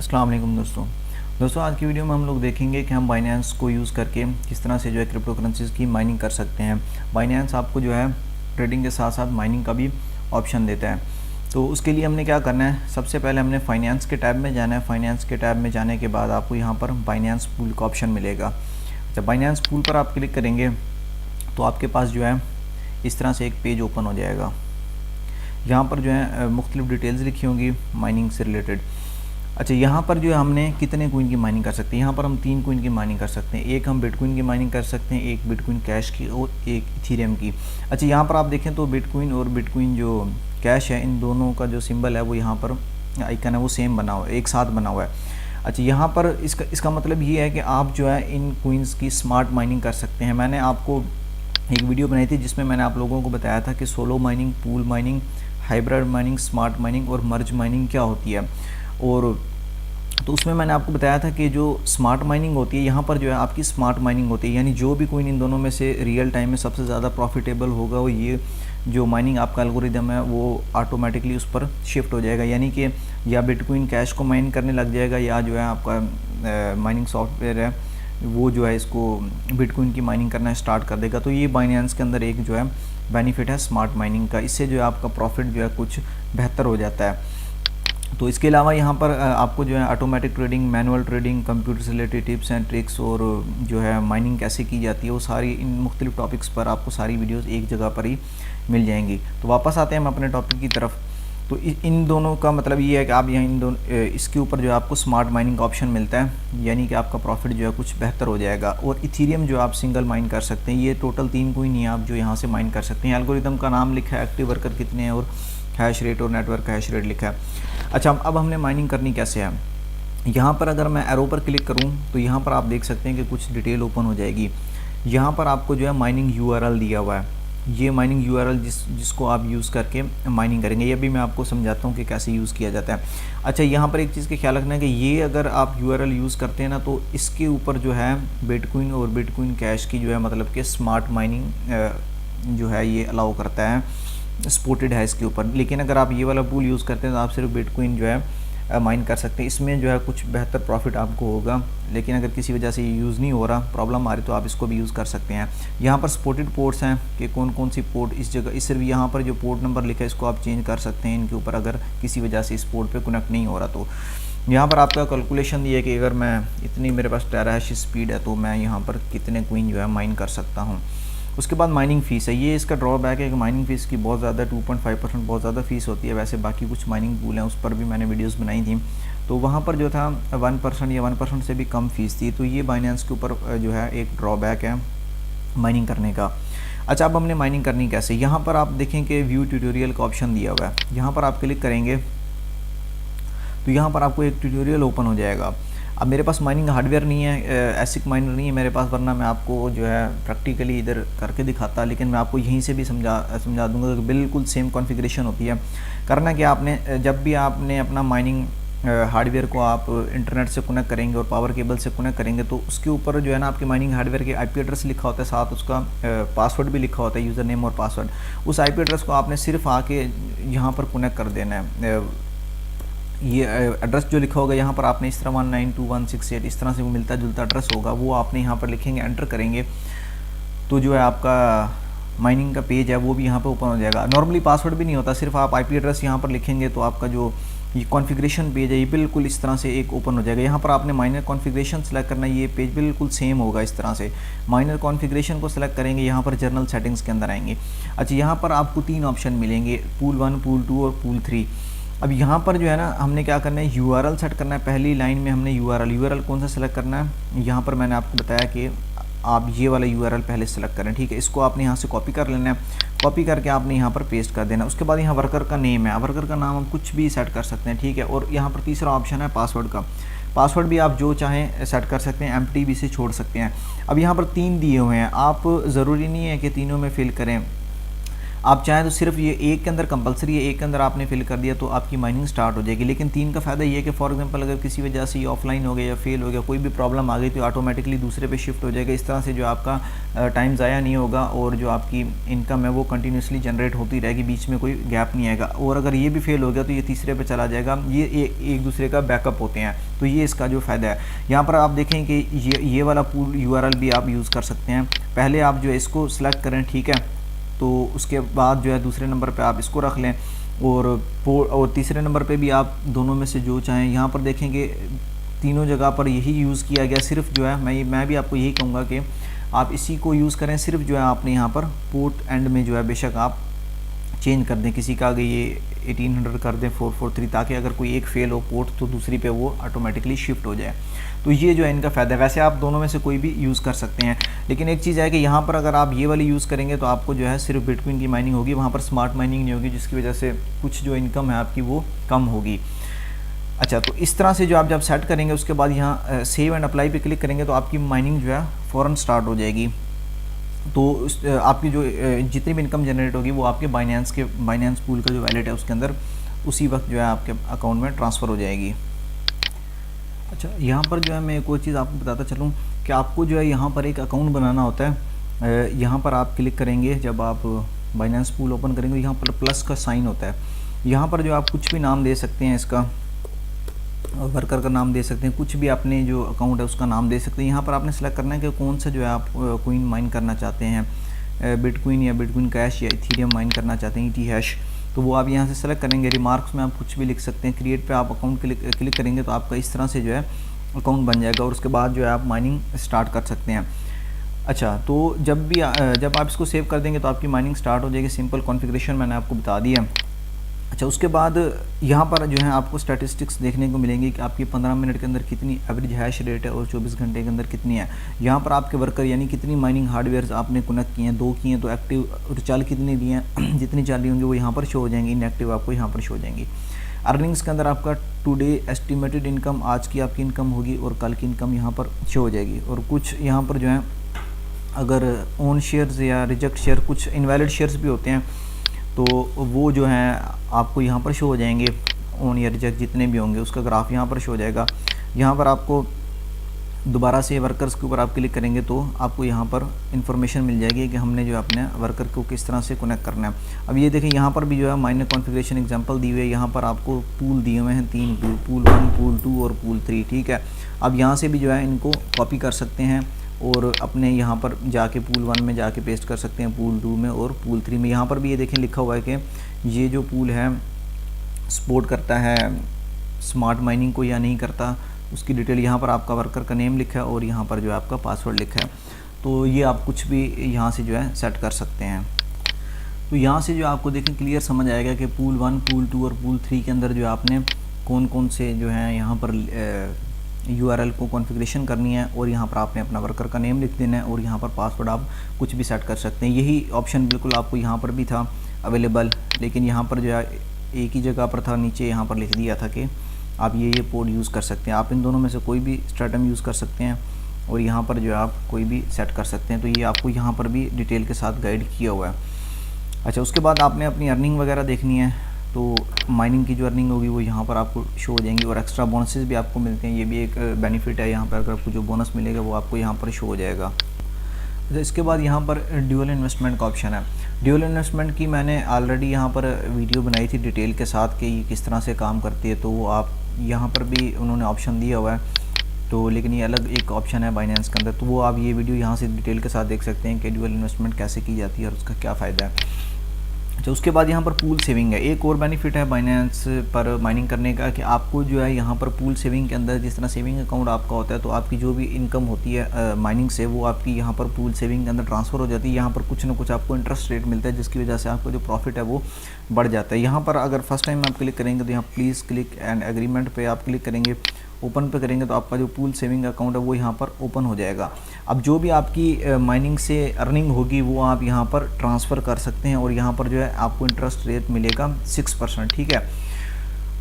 अस्सलाम वालेकुम दोस्तों आज की वीडियो में हम लोग देखेंगे कि हम बाइनेंस को यूज़ करके किस तरह से जो है क्रिप्टो करेंसीज़ की माइनिंग कर सकते हैं। बाइनेंस आपको जो है ट्रेडिंग के साथ साथ माइनिंग का भी ऑप्शन देता है। तो उसके लिए हमने क्या करना है, सबसे पहले हमने फाइनेंस के टैब में जाना है। फाइनेंस के टैब में जाने के बाद आपको यहाँ पर बाइनेंस पूल का ऑप्शन मिलेगा। जब बाइनेंस पूल पर आप क्लिक करेंगे तो आपके पास जो है इस तरह से एक पेज ओपन हो जाएगा। यहाँ पर जो है मुख्तलिफ डिटेल्स लिखी होंगी माइनिंग से रिलेटेड। अच्छा, यहाँ पर जो है हमने कितने कोइन की माइनिंग कर सकते हैं, यहाँ पर हम 3 कोइन की माइनिंग कर सकते हैं। एक हम बिटकॉइन की माइनिंग कर सकते हैं, एक बिटकॉइन कैश की और एक इथेरियम की। अच्छा, यहाँ पर आप देखें तो बिटकॉइन और बिटकॉइन जो कैश है, इन दोनों का जो सिंबल है वो यहाँ पर आइकन है वो सेम बना हुआ है, एक साथ बना हुआ है। अच्छा, यहाँ पर इसका मतलब ये है कि आप जो है इन कोइंस की स्मार्ट माइनिंग कर सकते हैं। मैंने आपको एक वीडियो बनाई थी जिसमें मैंने आप लोगों को बताया था कि solo mining, pool mining, hybrid mining, smart mining और मर्ज माइनिंग क्या होती है। और तो उसमें मैंने आपको बताया था कि जो स्मार्ट माइनिंग होती है, यहाँ पर जो है आपकी स्मार्ट माइनिंग होती है, यानी जो भी कोइन इन दोनों में से रियल टाइम में सबसे ज़्यादा प्रॉफिटेबल होगा वो ये जो माइनिंग आपका एल्गोरिदम है वो ऑटोमेटिकली उस पर शिफ्ट हो जाएगा। यानी कि या बिटकॉइन कैश को माइन करने लग जाएगा, या जो है आपका माइनिंग सॉफ्टवेयर है वो जो है इसको बिटकॉइन की माइनिंग करना स्टार्ट कर देगा। तो ये बाइनेंस के अंदर एक जो है बेनिफिट है स्मार्ट माइनिंग का। इससे जो है आपका प्रॉफिट जो है कुछ बेहतर हो जाता है। तो इसके अलावा यहाँ पर आपको जो है automatic trading, manual trading, computer से रिलेटेड टिप्स एंड ट्रिक्स और जो है माइनिंग कैसे की जाती है वो सारी इन मुख्तलिफ टॉपिक्स पर आपको सारी वीडियोस एक जगह पर ही मिल जाएंगी। तो वापस आते हैं हम अपने टॉपिक की तरफ। तो इन दोनों का मतलब ये है कि आप यहाँ इन दोनों इसके ऊपर जो है आपको स्मार्ट माइनिंग का ऑप्शन मिलता है, यानी कि आपका प्रॉफिट जो है कुछ बेहतर हो जाएगा। और इथेरियम जो आप सिंगल माइन कर सकते हैं, ये टोटल 3 कोइन ही आप जो यहाँ से माइन कर सकते हैं। एल्गोरिदम का नाम लिखा है, एक्टिव वर्कर कितने हैं और हैश रेट और नेटवर्क हैश रेट लिखा है। अच्छा, अब हमने माइनिंग करनी कैसे है। यहाँ पर अगर मैं एरो पर क्लिक करूँ तो यहाँ पर आप देख सकते हैं कि कुछ डिटेल ओपन हो जाएगी। यहाँ पर आपको जो है माइनिंग यूआरएल दिया हुआ है। ये माइनिंग यूआरएल जिसको आप यूज़ करके माइनिंग करेंगे, ये भी मैं आपको समझाता हूँ कि कैसे यूज़ किया जाता है। अच्छा, यहाँ पर एक चीज़ का ख्याल रखना है कि ये अगर आप यूआरएल यूज़ करते हैं ना तो इसके ऊपर जो है बिटकॉइन और बिटकॉइन कैश की जो है मतलब कि स्मार्ट माइनिंग जो है ये अलाउ करता है, सपोर्टेड है इसके ऊपर। लेकिन अगर आप ये वाला पूल यूज़ करते हैं तो आप सिर्फ बिटकॉइन जो है माइन कर सकते हैं। इसमें जो है कुछ बेहतर प्रॉफिट आपको होगा, लेकिन अगर किसी वजह से ये यूज़ नहीं हो रहा, प्रॉब्लम आ रही, तो आप इसको भी यूज़ कर सकते हैं। यहाँ पर सपोर्टेड पोर्ट्स हैं कि कौन कौन सी पोर्ट इस जगह, इस सिर्फ यहाँ पर जो पोर्ट नंबर लिखा है इसको आप चेंज कर सकते हैं इनके ऊपर, अगर किसी वजह से इस पोर्ट पर कनेक्ट नहीं हो रहा। तो यहाँ पर आपका कैलकुलेशन दिया है कि अगर मैं इतनी मेरे पास टेराहैश स्पीड है तो मैं यहाँ पर कितने कोइन जो है माइन कर सकता हूँ। उसके बाद माइनिंग फ़ीस है, ये इसका ड्रॉबैक है कि माइनिंग फ़ीस की बहुत ज़्यादा 2.5% बहुत ज़्यादा फ़ीस होती है। वैसे बाकी कुछ माइनिंग पूल हैं उस पर भी मैंने वीडियोस बनाई थी, तो वहाँ पर जो था 1% या 1% से भी कम फ़ीस थी। तो ये बाइनेंस के ऊपर जो है एक ड्रॉबैक है माइनिंग करने का। अच्छा, अब हमने माइनिंग करनी कैसे। यहाँ पर आप देखें कि व्यू ट्यूटोरियल का ऑप्शन दिया हुआ है। यहाँ पर आप क्लिक करेंगे तो यहाँ पर आपको एक ट्यूटोरियल ओपन हो जाएगा। अब मेरे पास माइनिंग हार्डवेयर नहीं है, एसिक माइनर नहीं है मेरे पास, वरना मैं आपको जो है प्रैक्टिकली इधर करके दिखाता, लेकिन मैं आपको यहीं से भी समझा दूंगा कि बिल्कुल सेम कॉन्फ़िगरेशन होती है। करना क्या, आपने जब भी आपने अपना माइनिंग हार्डवेयर को आप इंटरनेट से कनेक्ट करेंगे और पावर केबल से कनेक्ट करेंगे तो उसके ऊपर जो है ना आपके माइनिंग हार्डवेयर के आईपी एड्रेस लिखा होता है, साथ उसका पासवर्ड भी लिखा होता है, यूज़र नेम और पासवर्ड। उस आईपी एड्रेस को आपने सिर्फ आके यहाँ पर कनेक्ट कर देना है। ये एड्रेस जो लिखा होगा यहाँ पर आपने इस तरह 192.168 इस तरह से वो मिलता जुलता एड्रेस होगा, वो आपने यहाँ पर लिखेंगे, एंटर करेंगे तो जो है आपका माइनिंग का पेज है वो भी यहाँ पर ओपन हो जाएगा। नॉर्मली पासवर्ड भी नहीं होता, सिर्फ आप आईपी एड्रेस यहाँ पर लिखेंगे तो आपका जो ये कॉन्फ़िगरेशन पेज है ये बिल्कुल इस तरह से एक ओपन हो जाएगा। यहाँ पर आपने माइनर कॉन्फ़िगरेशन सेलेक्ट करना है, ये पेज बिल्कुल सेम होगा इस तरह से। माइनर कॉन्फ़िगरेशन को सेलेक्ट करेंगे, यहाँ पर जर्नल सेटिंग्स के अंदर आएंगे। अच्छा, यहाँ पर आपको 3 ऑप्शन मिलेंगे, पूल 1, पूल 2 और पूल 3। अब यहाँ पर जो है ना हमने क्या करना है, यूआरएल सेट करना है। पहली लाइन में हमने यूआरएल कौन सा सेलेक्ट करना है, यहाँ पर मैंने आपको बताया कि आप ये वाला यूआरएल पहले सेलेक्ट करें, ठीक है। इसको आपने यहाँ से कॉपी कर लेना है, कॉपी करके आपने यहाँ पर पेस्ट कर देना। उसके बाद यहाँ वर्कर का नेम है, वर्कर का नाम हम कुछ भी सेट कर सकते हैं, ठीक है। और यहाँ पर तीसरा ऑप्शन है पासवर्ड का, पासवर्ड भी आप जो चाहें सेट कर सकते हैं, एम्प्टी भी से छोड़ सकते हैं। अब यहाँ पर 3 दिए हुए हैं, आप ज़रूरी नहीं है कि तीनों में फिल करें। आप चाहें तो सिर्फ ये एक के अंदर कंपलसरी है, एक के अंदर आपने फिल कर दिया तो आपकी माइनिंग स्टार्ट हो जाएगी। लेकिन 3 का फ़ायदा ये है कि फॉर एग्जांपल अगर किसी वजह से ये ऑफलाइन हो गया या फेल हो गया, कोई भी प्रॉब्लम आ गई तो ऑटोमेटिकली दूसरे पे शिफ्ट हो जाएगा। इस तरह से जो आपका टाइम ज़ाया नहीं होगा और जो आपकी इनकम है वो कंटिन्यूसली जनरेट होती रहेगी, बीच में कोई गैप नहीं आएगा। और अगर ये भी फेल हो गया तो ये तीसरे पे चला जाएगा। ये एक दूसरे का बैकअप होते हैं, तो ये इसका जो फ़ायदा है। यहाँ पर आप देखें कि ये वाला पूल URL भी आप यूज़ कर सकते हैं। पहले आप जो है इसको सिलेक्ट करें, ठीक है, तो उसके बाद जो है दूसरे नंबर पे आप इसको रख लें और तीसरे नंबर पे भी आप दोनों में से जो चाहें। यहाँ पर देखेंगे तीनों जगह पर यही यूज़ किया गया। सिर्फ जो है मैं भी आपको यही कहूँगा कि आप इसी को यूज़ करें। सिर्फ जो है आपने यहाँ पर पोर्ट एंड में जो है बेशक आप चेंज कर दें, किसी का अगर ये 1800 कर दें 443, ताकि अगर कोई एक फेल हो पोर्ट तो दूसरी पे वो ऑटोमेटिकली शिफ्ट हो जाए। तो ये जो है इनका फ़ायदा है। वैसे आप दोनों में से कोई भी यूज़ कर सकते हैं, लेकिन एक चीज़ है कि यहाँ पर अगर आप ये वाली यूज़ करेंगे तो आपको जो है सिर्फ बिटकॉइन की माइनिंग होगी, वहाँ पर स्मार्ट माइनिंग नहीं होगी, जिसकी वजह से कुछ जो इनकम है आपकी वो कम होगी। अच्छा, तो इस तरह से जो आप जब सेट करेंगे उसके बाद यहाँ सेव एंड अप्लाई पे क्लिक करेंगे तो आपकी माइनिंग जो है फ़ौरन स्टार्ट हो जाएगी। तो आपकी जो जितनी भी इनकम जनरेट होगी वो आपके बाइनेंस पूल का जो वैलेट है उसके अंदर उसी वक्त जो है आपके अकाउंट में ट्रांसफ़र हो जाएगी। अच्छा, यहाँ पर जो है मैं एक और चीज़ आपको बताता चलूँ कि आपको जो है यहाँ पर एक अकाउंट बनाना होता है। यहाँ पर आप क्लिक करेंगे, जब आप बाइनेंस पूल ओपन करेंगे यहाँ पर प्लस का साइन होता है। यहाँ पर जो आप कुछ भी नाम दे सकते हैं, इसका वर्कर का नाम दे सकते हैं, कुछ भी अपने जो अकाउंट है उसका नाम दे सकते हैं। यहाँ पर आपने सेलेक्ट करना है कि कौन सा जो है आप कोइन माइन करना चाहते हैं, बिटकॉइन या बिटकॉइन कैश या इथेरियम माइन करना चाहते हैं, ETH हैश, तो वो आप यहाँ से सेलेक्ट करेंगे। रिमार्क्स में आप कुछ भी लिख सकते हैं। क्रिएट पे आप अकाउंट क्लिक करेंगे तो आपका इस तरह से जो है अकाउंट बन जाएगा और उसके बाद जो है आप माइनिंग स्टार्ट कर सकते हैं। अच्छा, तो जब आप इसको सेव कर देंगे तो आपकी माइनिंग स्टार्ट हो जाएगी। सिंपल कॉन्फ़िगरेशन मैंने आपको बता दिया। अच्छा, उसके बाद यहाँ पर जो है आपको स्टैटिस्टिक्स देखने को मिलेंगी कि आपकी 15 मिनट के अंदर कितनी एवरेज हैश रेट है और 24 घंटे के अंदर कितनी है। यहाँ पर आपके वर्कर यानी कितनी माइनिंग हार्डवेयर आपने कनेक्ट किए हैं, 2 किए हैं तो एक्टिव और चाल कितनी दी हैं, जितनी चाल दी होंगी वो यहाँ पर शो हो जाएंगी, इनएक्टिव आपको यहाँ पर शो हो जाएंगी। अर्निंग्स के अंदर आपका टुडे एस्टिमेटेड इनकम, आज की आपकी इनकम होगी और कल की इनकम यहाँ पर शो हो जाएगी। और कुछ यहाँ पर जो है अगर ओन शेयर्स या रिजेक्ट शेयर, कुछ इनवैलिड शेयर्स भी होते हैं तो वो जो हैं आपको यहाँ पर शो हो जाएंगे। ओन या रिजेक्ट जितने भी होंगे उसका ग्राफ यहाँ पर शो हो जाएगा। यहाँ पर आपको दोबारा से वर्कर्स के ऊपर आप क्लिक करेंगे तो आपको यहाँ पर इंफॉर्मेशन मिल जाएगी कि हमने जो अपने वर्कर को किस तरह से कनेक्ट करना है। अब ये देखें यहाँ पर भी जो है माइनर कॉन्फ़िगरेशन एग्जांपल दी हुई है। यहाँ पर आपको पूल दिए हुए हैं 3 पूल 1, पूल 2 और पूल 3, ठीक है। अब यहाँ से भी जो है इनको कॉपी कर सकते हैं और अपने यहाँ पर जाके पूल 1 में जाके पेस्ट कर सकते हैं, पूल 2 में और पूल 3 में। यहाँ पर भी ये देखें लिखा हुआ है कि ये जो पूल है सपोर्ट करता है स्मार्ट माइनिंग को या नहीं करता, उसकी डिटेल यहाँ पर आपका वर्कर का नेम लिखा है और यहाँ पर जो है आपका पासवर्ड लिखा है। तो ये आप कुछ भी यहाँ से जो है सेट कर सकते हैं। तो यहाँ से जो आपको देखें क्लियर समझ आएगा कि पूल 1, पूल 2 और पूल 3 के अंदर जो आपने कौन कौन से जो हैं यहाँ पर URL को कॉन्फ़िगरेशन करनी है और यहाँ पर आपने अपना वर्कर का नेम लिख देना है और यहाँ पर पासवर्ड आप कुछ भी सेट कर सकते हैं। यही ऑप्शन बिल्कुल आपको यहाँ पर भी था अवेलेबल, लेकिन यहाँ पर जो है एक ही जगह पर था, नीचे यहाँ पर लिख दिया था कि आप ये पोर्ट यूज़ कर सकते हैं। आप इन दोनों में से कोई भी स्ट्रैटम यूज़ कर सकते हैं और यहाँ पर जो है आप कोई भी सेट कर सकते हैं। तो ये आपको यहाँ पर भी डिटेल के साथ गाइड किया हुआ है। अच्छा, उसके बाद आपने अपनी अर्निंग वगैरह देखनी है तो माइनिंग की जो अर्निंग होगी वो यहाँ पर आपको शो हो जाएंगी और एक्स्ट्रा बोनसेस भी आपको मिलते हैं। ये भी एक बेनिफिट है। यहाँ पर अगर आपको जो बोनस मिलेगा वो आपको यहाँ पर शो हो जाएगा। तो इसके बाद यहाँ पर ड्यूअल इन्वेस्टमेंट का ऑप्शन है। ड्यूअल इन्वेस्टमेंट की मैंने ऑलरेडी यहाँ पर वीडियो बनाई थी डिटेल के साथ कि ये किस तरह से काम करती है, तो वो आप यहाँ पर भी उन्होंने ऑप्शन दिया हुआ है। तो लेकिन ये अलग एक ऑप्शन है बाइनेंस के अंदर, तो वो आप ये वीडियो यहाँ से डिटेल के साथ देख सकते हैं कि ड्यूअल इन्वेस्टमेंट कैसे की जाती है और उसका क्या फ़ायदा है। अच्छा, उसके बाद यहाँ पर पूल सेविंग है। एक और बेनिफिट है बाइनेंस पर माइनिंग करने का कि आपको जो है यहाँ पर पूल सेविंग के अंदर, जिस तरह सेविंग अकाउंट आपका होता है तो आपकी जो भी इनकम होती है माइनिंग से वो आपकी यहाँ पर पूल सेविंग के अंदर ट्रांसफ़र हो जाती है। यहाँ पर कुछ ना कुछ आपको इंटरेस्ट रेट मिलता है जिसकी वजह से आपका जो प्रॉफिट है वो बढ़ जाता है। यहाँ पर अगर फर्स्ट टाइम आप क्लिक करेंगे तो यहाँ प्लीज़ क्लिक एंड एग्रीमेंट पर आप क्लिक करेंगे, ओपन पे करेंगे तो आपका जो पूल सेविंग अकाउंट है वो यहाँ पर ओपन हो जाएगा। अब जो भी आपकी माइनिंग से अर्निंग होगी वो आप यहाँ पर ट्रांसफ़र कर सकते हैं और यहाँ पर जो है आपको इंटरेस्ट रेट मिलेगा 6%, ठीक है।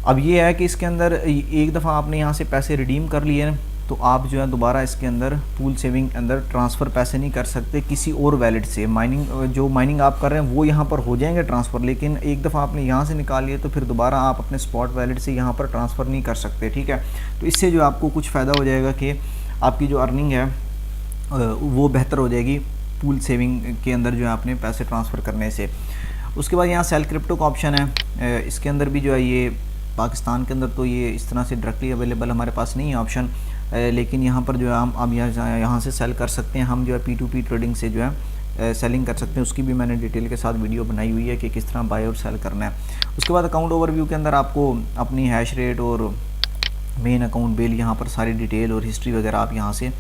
अब ये है कि इसके अंदर एक दफ़ा आपने यहाँ से पैसे रिडीम कर लिए तो आप जो है दोबारा इसके अंदर पूल सेविंग के अंदर ट्रांसफ़र पैसे नहीं कर सकते किसी और वैलेट से। जो माइनिंग आप कर रहे हैं वो यहाँ पर हो जाएंगे ट्रांसफ़र, लेकिन एक दफ़ा आपने यहाँ से निकाल लिया तो फिर दोबारा आप अपने स्पॉट वैलेट से यहाँ पर ट्रांसफ़र नहीं कर सकते, ठीक है। तो इससे जो आपको कुछ फ़ायदा हो जाएगा कि आपकी जो अर्निंग है वो बेहतर हो जाएगी पूल सेविंग के अंदर जो है आपने पैसे ट्रांसफ़र करने से। उसके बाद यहाँ सेल क्रिप्टो का ऑप्शन है, इसके अंदर भी जो है ये पाकिस्तान के अंदर तो ये इस तरह से डायरेक्टली अवेलेबल हमारे पास नहीं है ऑप्शन, लेकिन यहाँ पर जो है हम अब यहाँ से सेल कर सकते हैं। हम जो है P2P ट्रेडिंग से जो है सेलिंग कर सकते हैं, उसकी भी मैंने डिटेल के साथ वीडियो बनाई हुई है कि किस तरह बाय और सेल करना है। उसके बाद अकाउंट ओवरव्यू के अंदर आपको अपनी हैश रेट और मेन अकाउंट बिल, यहाँ पर सारी डिटेल और हिस्ट्री वगैरह आप यहाँ से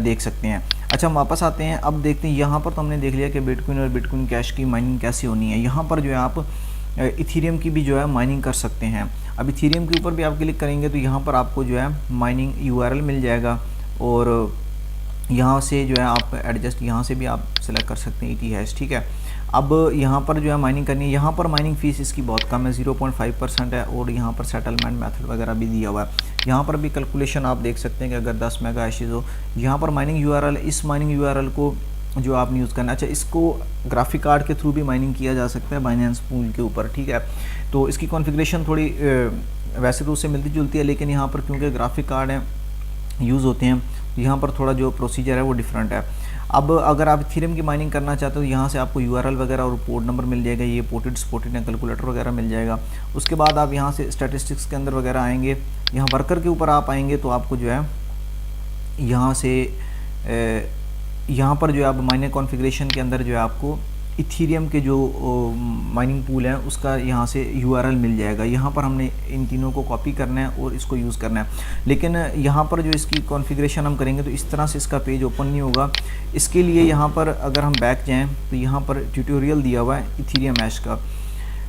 देख सकते हैं। अच्छा, हम वापस आते हैं, अब देखते हैं यहाँ पर तो हमने देख लिया कि बिटकॉइन और बिटकॉइन कैश की माइनिंग कैसे होनी है। यहाँ पर जो है आप इथीरियम की भी जो है माइनिंग कर सकते हैं। अब इथीरियम के ऊपर भी आप क्लिक करेंगे तो यहाँ पर आपको जो है माइनिंग URL मिल जाएगा और यहाँ से जो है आप एडजस्ट यहाँ से भी आप सेलेक्ट कर सकते हैं ETH, ठीक है। अब यहाँ पर जो है माइनिंग करनी है, यहाँ पर माइनिंग फ़ीस इसकी बहुत कम है, 0.5% है और यहाँ पर सेटलमेंट मेथड वगैरह भी दिया हुआ है। यहाँ पर भी कैलकुलेशन आप देख सकते हैं कि अगर 10 मेगा हैशेस हो, यहाँ पर माइनिंग URL, इस माइनिंग URL को जो आपने यूज़ करना है। अच्छा, इसको ग्राफिक कार्ड के थ्रू भी माइनिंग किया जा सकता है बाइनेंस पूल के ऊपर, ठीक है। तो इसकी कॉन्फ़िगरेशन थोड़ी वैसे तो उससे मिलती जुलती है, लेकिन यहाँ पर क्योंकि ग्राफिक कार्ड हैं यूज़ होते हैं तो यहाँ पर थोड़ा जो प्रोसीजर है वो डिफरेंट है। अब अगर आप इथीरियम की माइनिंग करना चाहते हो, यहाँ से आपको URL वगैरह और पोर्ट नंबर मिल जाएगा, ये पोर्टेड स्पॉटेड या कैलकुलेटर वगैरह मिल जाएगा। उसके बाद आप यहाँ से स्टैटिस्टिक्स के अंदर वगैरह आएंगे, यहाँ वर्कर के ऊपर आप आएंगे तो आपको जो है यहाँ से यहाँ पर जो है आप माइनिंग कॉन्फ़िगरेशन के अंदर जो है आपको इथीरियम के जो माइनिंग पूल है उसका यहाँ से URL मिल जाएगा। यहाँ पर हमने इन तीनों को कॉपी करना है और इसको यूज़ करना है, लेकिन यहाँ पर जो इसकी कॉन्फ़िगरेशन हम करेंगे तो इस तरह से इसका पेज ओपन नहीं होगा। इसके लिए यहाँ पर अगर हम बैक जाएँ तो यहाँ पर ट्यूटोरियल दिया हुआ है इथीरियम हैश का।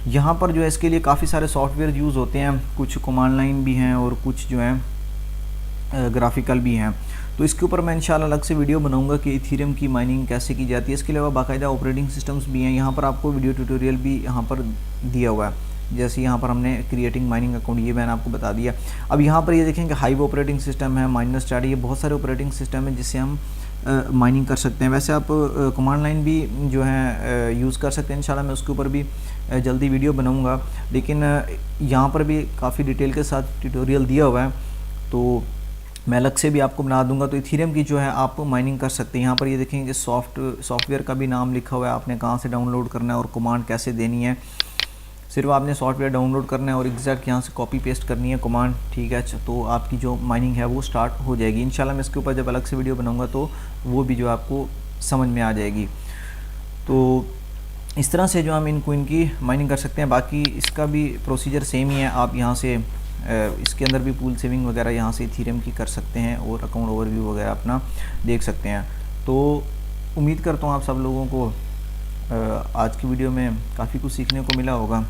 यहाँ पर जो है इसके लिए काफ़ी सारे सॉफ्टवेयर यूज़ होते हैं, कुछ कमांड लाइन भी हैं और कुछ जो है ग्राफिकल भी हैं। तो इसके ऊपर मैं इंशाल्लाह अलग से वीडियो बनाऊंगा कि इथीरियम की माइनिंग कैसे की जाती है। इसके अलावा बाकायदा ऑपरेटिंग सिस्टम्स भी हैं, यहाँ पर आपको वीडियो ट्यूटोरियल भी यहाँ पर दिया हुआ है। जैसे यहाँ पर हमने क्रिएटिंग माइनिंग अकाउंट, ये मैंने आपको बता दिया। अब यहाँ पर ये देखेंगे हाइव ऑपरेटिंग सिस्टम है, माइनस स्टार्ट, ये बहुत सारे ऑपरेटिंग सिस्टम है जिससे हम माइनिंग कर सकते हैं। वैसे आप कमांड लाइन भी जो है यूज़ कर सकते हैं, इंशाल्लाह मैं उसके ऊपर भी जल्दी वीडियो बनाऊँगा, लेकिन यहाँ पर भी काफ़ी डिटेल के साथ ट्यूटोरियल दिया हुआ है तो मैं अलग से भी आपको बना दूंगा। तो इथीरियम की जो है आप माइनिंग कर सकते हैं। यहाँ पर ये देखेंगे सॉफ्टवेयर का भी नाम लिखा हुआ है, आपने कहाँ से डाउनलोड करना है और कमांड कैसे देनी है। सिर्फ आपने सॉफ्टवेयर डाउनलोड करना है और एग्जैक्ट यहाँ से कॉपी पेस्ट करनी है कमांड, ठीक है। तो आपकी जो माइनिंग है वो स्टार्ट हो जाएगी। इंशाल्लाह मैं इसके ऊपर जब अलग से वीडियो बनाऊँगा तो वो भी जो आपको समझ में आ जाएगी। तो इस तरह से जो हम इन कोइन की माइनिंग कर सकते हैं। बाकी इसका भी प्रोसीजर सेम ही है, आप यहाँ से इसके अंदर भी पूल सेविंग वगैरह यहाँ से इथीरियम की कर सकते हैं और अकाउंट ओवरव्यू वगैरह अपना देख सकते हैं। तो उम्मीद करता हूँ आप सब लोगों को आज की वीडियो में काफ़ी कुछ सीखने को मिला होगा।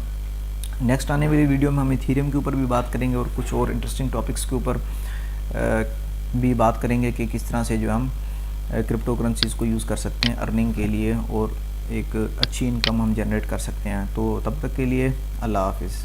नेक्स्ट आने वाली वीडियो में हम इथीरियम के ऊपर भी बात करेंगे और कुछ और इंटरेस्टिंग टॉपिक्स के ऊपर भी बात करेंगे कि किस तरह से जो हम क्रिप्टो करेंसीज़ को यूज़ कर सकते हैं अर्निंग के लिए और एक अच्छी इनकम हम जनरेट कर सकते हैं। तो तब तक के लिए अल्लाह हाफिज़।